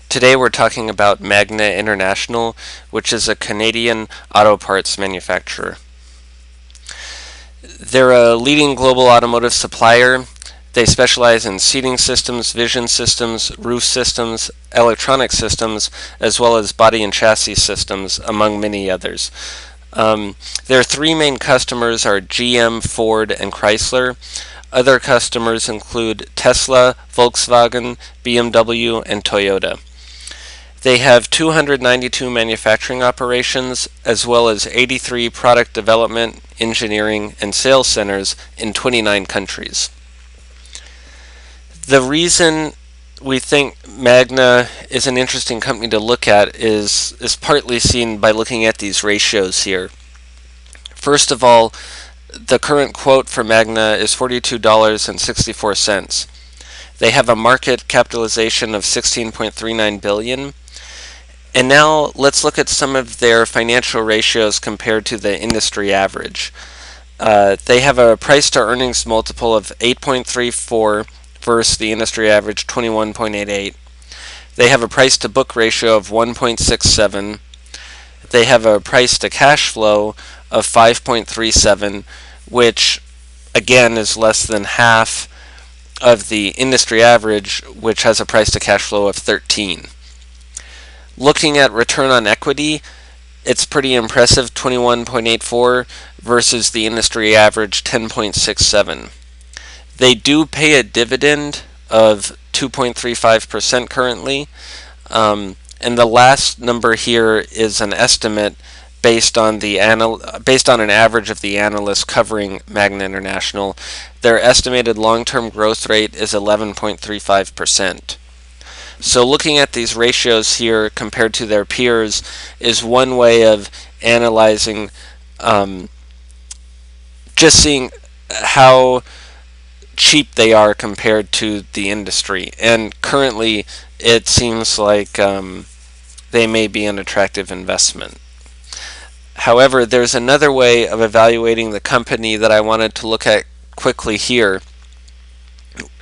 Today we're talking about Magna International, which is a Canadian auto parts manufacturer. They're a leading global automotive supplier. They specialize in seating systems, vision systems, roof systems, electronic systems, as well as body and chassis systems, among many others. Their three main customers are GM, Ford, and Chrysler. Other customers include Tesla, Volkswagen, BMW, and Toyota. They have 292 manufacturing operations, as well as 83 product development, engineering, and sales centers in 29 countries. The reason we think Magna is an interesting company to look at is partly seen by looking at these ratios here. First of all, the current quote for Magna is $42.64. They have a market capitalization of $16.39 billion. And now let's look at some of their financial ratios compared to the industry average. They have a price to earnings multiple of 8.34 versus the industry average 21.88. They have a price to book ratio of 1.67. They have a price to cash flow of 5.37, which again is less than half of the industry average, which has a price to cash flow of 13. Looking at return on equity, it's pretty impressive, 21.84 versus the industry average 10.67. They do pay a dividend of 2.35% currently, and the last number here is an estimate based on an average of the analysts covering Magna International. Their estimated long-term growth rate is 11.35%. So looking at these ratios here compared to their peers is one way of analyzing, just seeing how cheap they are compared to the industry. And currently it seems like they may be an attractive investment. However, there's another way of evaluating the company that I wanted to look at quickly here.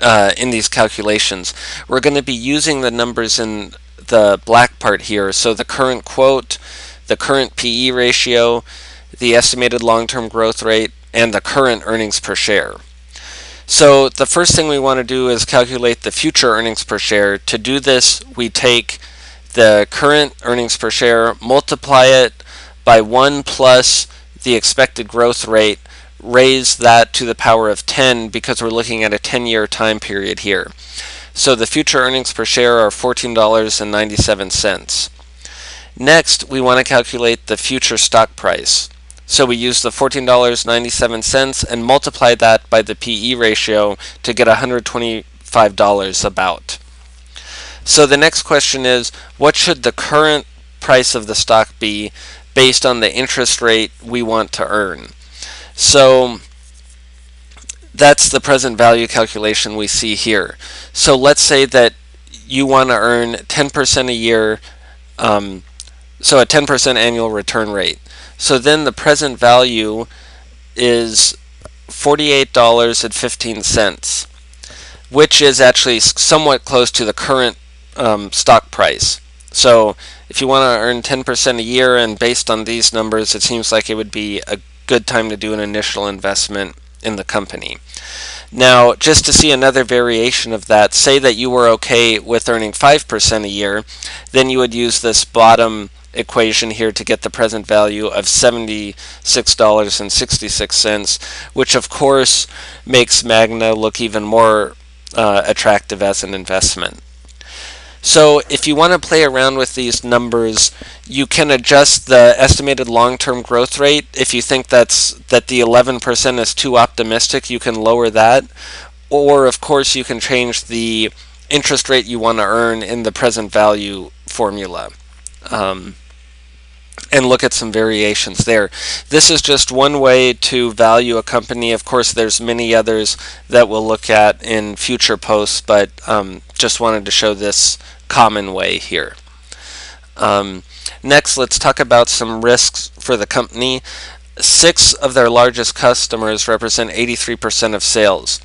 In these calculations, we're going to be using the numbers in the black part here, so the current quote, the current PE ratio, the estimated long-term growth rate, and the current earnings per share. So the first thing we want to do is calculate the future earnings per share. To do this, we take the current earnings per share, multiply it by 1 plus the expected growth rate, raise that to the power of 10 because we're looking at a 10-year time period here. So the future earnings per share are $14.97. Next, we want to calculate the future stock price. So we use the $14.97 and multiply that by the PE ratio to get $125 about. So the next question is, what should the current price of the stock be based on the interest rate we want to earn? So that's the present value calculation we see here. So let's say that you want to earn 10% a year, so a 10% annual return rate. So then the present value is $48.15, which is actually somewhat close to the current stock price. So if you want to earn 10% a year, and based on these numbers, it seems like it would be a good time to do an initial investment in the company. Now, just to see another variation of that, say that you were okay with earning 5% a year, then you would use this bottom equation here to get the present value of $76.66, which of course makes Magna look even more attractive as an investment. So if you want to play around with these numbers, you can adjust the estimated long-term growth rate. If you think that the 11% is too optimistic, you can lower that. Or of course you can change the interest rate you want to earn in the present value formula. And look at some variations there. This is just one way to value a company. Of course, there's many others that we'll look at in future posts, but just wanted to show this common way here. Next, let's talk about some risks for the company. 6 of their largest customers represent 83% of sales.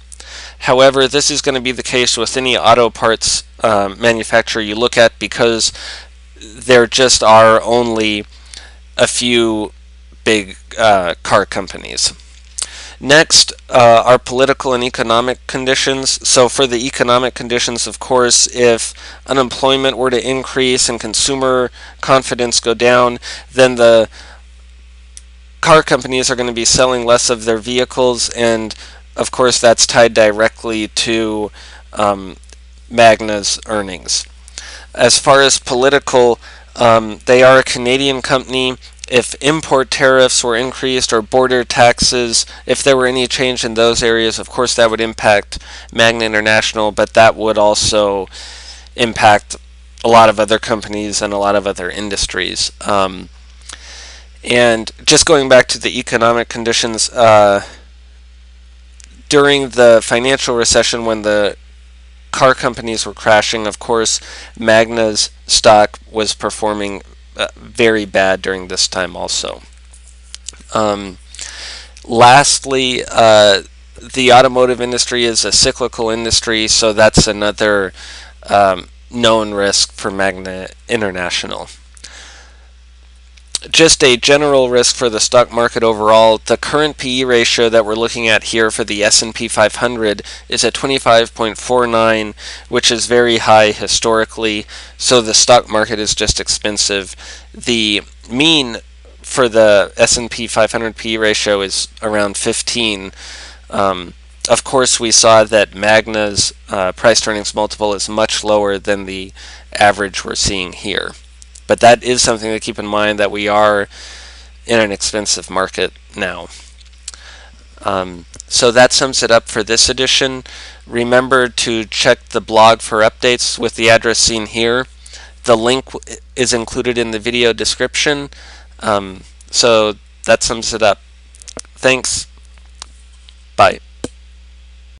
However, this is going to be the case with any auto parts manufacturer you look at, because there just are only a few big car companies. Next are political and economic conditions. So for the economic conditions, of course, if unemployment were to increase and consumer confidence go down, then the car companies are going to be selling less of their vehicles, and of course that's tied directly to Magna's earnings. As far as political, they are a Canadian company. If import tariffs were increased or border taxes, if there were any change in those areas, of course that would impact Magna International, but that would also impact a lot of other companies and a lot of other industries. And just going back to the economic conditions, during the financial recession when the car companies were crashing, of course, Magna's stock was performing very bad during this time also. Lastly, the automotive industry is a cyclical industry, so that's another known risk for Magna International. Just a general risk for the stock market overall, the current PE ratio that we're looking at here for the S&P 500 is at 25.49, which is very high historically, so the stock market is just expensive. The mean for the S&P 500 PE ratio is around 15. Of course, we saw that Magna's price to earnings multiple is much lower than the average we're seeing here. But that is something to keep in mind, that we are in an expensive market now. So that sums it up for this edition. Remember to check the blog for updates with the address seen here. The link is included in the video description. So that sums it up. Thanks. Bye.